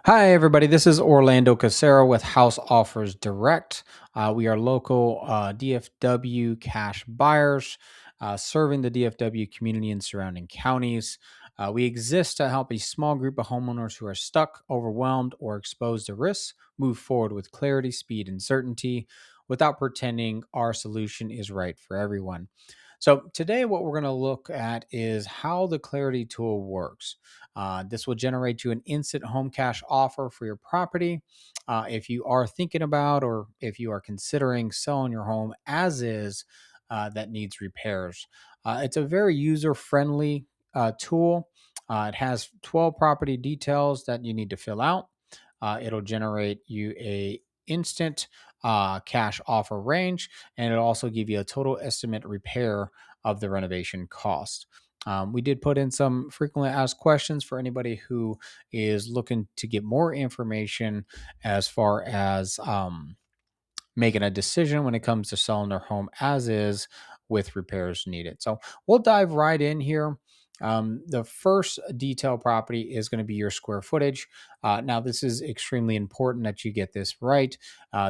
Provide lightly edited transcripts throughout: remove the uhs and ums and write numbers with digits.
Hi, everybody. This is Orlando Casero with House Offers Direct. We are local DFW cash buyers serving the DFW community and surrounding counties. We exist to help a small group of homeowners who are stuck, overwhelmed, or exposed to risks move forward with clarity, speed, and certainty without pretending our solution is right for everyone. So, today, what we're going to look at is how the Clarity tool works. This will generate you an instant home cash offer for your property. If you are thinking about or if you are considering selling your home as is that needs repairs, it's a very user friendly tool. It has 12 property details that you need to fill out. It'll generate you a instant cash offer range, and it'll also give you a total estimate repair of the renovation cost. We did put in some frequently asked questions for anybody who is looking to get more information as far as making a decision when it comes to selling their home as is with repairs needed. So we'll dive right in here. The first detail property is going to be your square footage. Now, this is extremely important that you get this right.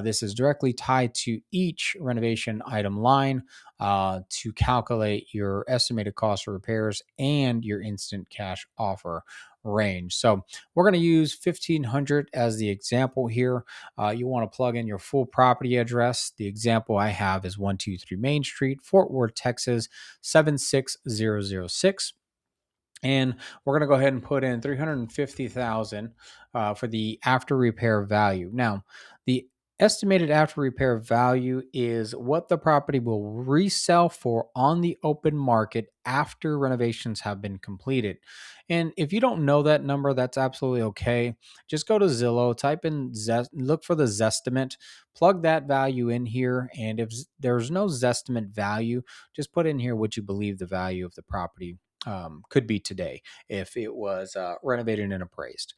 This is directly tied to each renovation item line to calculate your estimated cost of repairs and your instant cash offer range. So we're going to use 1500 as the example here. You want to plug in your full property address. The example I have is 123 Main Street, Fort Worth, Texas, 76006. And we're going to go ahead and put in 350,000 for the after repair value. Now, the estimated after repair value is what the property will resell for on the open market after renovations have been completed. And if you don't know that number, that's absolutely okay. Just go to Zillow, type in look for the Zestimate, plug that value in here, and if there's no Zestimate value, just put in here what you believe the value of the property could be today if it was renovated and appraised.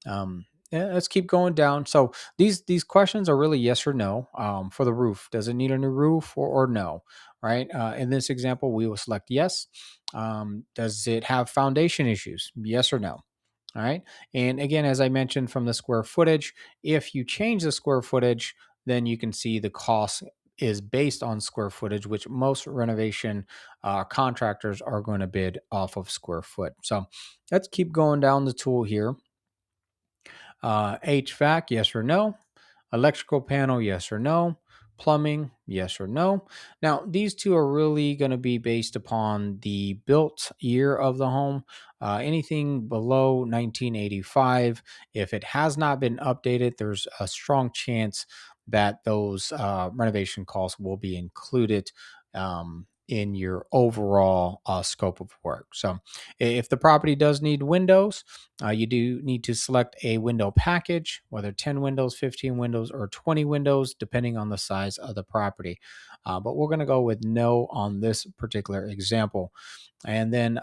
Yeah, let's keep going down. So these questions are really yes or no. For the roof, does it need a new roof or no? Right. In this example, we will select yes. Does it have foundation issues? Yes or no? All right. And again, as I mentioned from the square footage, if you change the square footage, then you can see the cost is based on square footage, which most renovation contractors are going to bid off of square foot. So let's keep going down the tool here. HVAC, yes or no? Electrical panel, yes or no? Plumbing, yes or no? Now, these two are really going to be based upon the built year of the home. Anything below 1985, if it has not been updated, there's a strong chance that those renovation costs will be included in your overall scope of work. So, if the property does need windows, you do need to select a window package, whether 10 windows, 15 windows, or 20 windows, depending on the size of the property. But we're going to go with no on this particular example. And then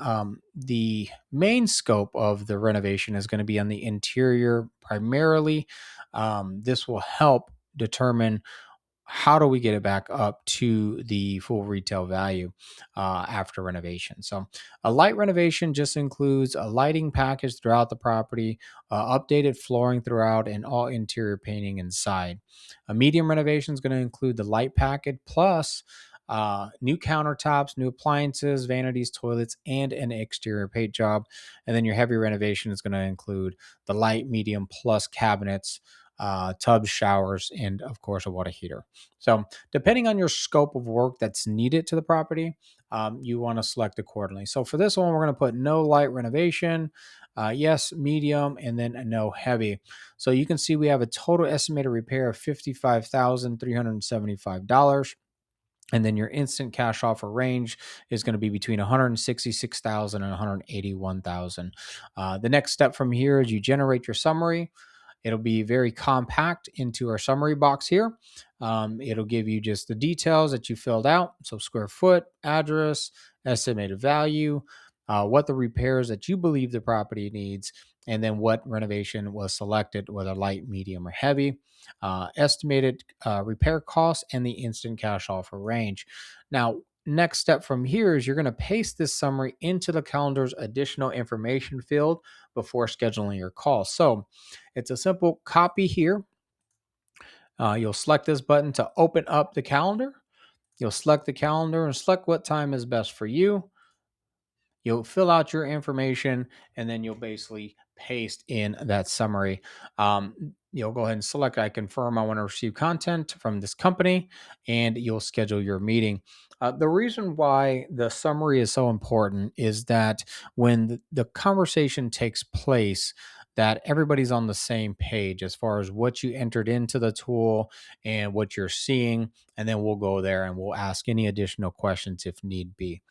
the main scope of the renovation is going to be on the interior primarily. This will help determine how do we get it back up to the full retail value after renovation. So a light renovation just includes a lighting package throughout the property, updated flooring throughout, and all interior painting inside. A medium renovation is going to include the light package plus new countertops, new appliances, vanities, toilets, and an exterior paint job. And then your heavy renovation is going to include the light, medium, plus cabinets, tubs, showers, and of course a water heater. So, depending on your scope of work that's needed to the property, you want to select accordingly. So, for this one, we're going to put no light renovation, yes, medium, and then a no heavy. So, you can see we have a total estimated repair of $55,375. And then your instant cash offer range is going to be between 166,000 and 181,000. The next step from here is you generate your summary. It'll be very compact into our summary box here. It'll give you just the details that you filled out. So square foot, address, estimated value, what the repairs that you believe the property needs, and then what renovation was selected, whether light, medium, or heavy, estimated repair costs, and the instant cash offer range. Now, next step from here is you're going to paste this summary into the calendar's additional information field before scheduling your call. So it's a simple copy here. You'll select this button to open up the calendar. You'll select the calendar and select what time is best for you. You'll fill out your information and then you'll basically paste in that summary. You'll go ahead and select I confirm I want to receive content from this company, and you'll schedule your meeting. The reason why the summary is so important is that when the conversation takes place, that everybody's on the same page as far as what you entered into the tool and what you're seeing, and then we'll go there and we'll ask any additional questions if need be.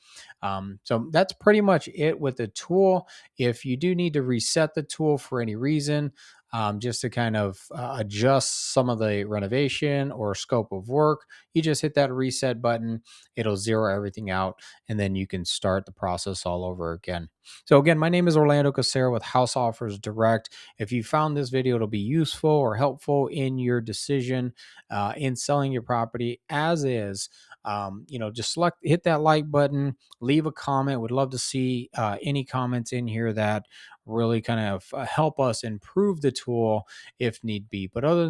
So that's pretty much it with the tool. If you do need to reset the tool for any reason, just to kind of adjust some of the renovation or scope of work, you just hit that reset button. It'll zero everything out, and then you can start the process all over again. So again, my name is Orlando Casera with House Offers Direct. If you found this video to be useful or helpful in your decision in selling your property as is, just hit that like button, leave a comment. Would love to see any comments in here that really kind of help us improve the tool if need be. But other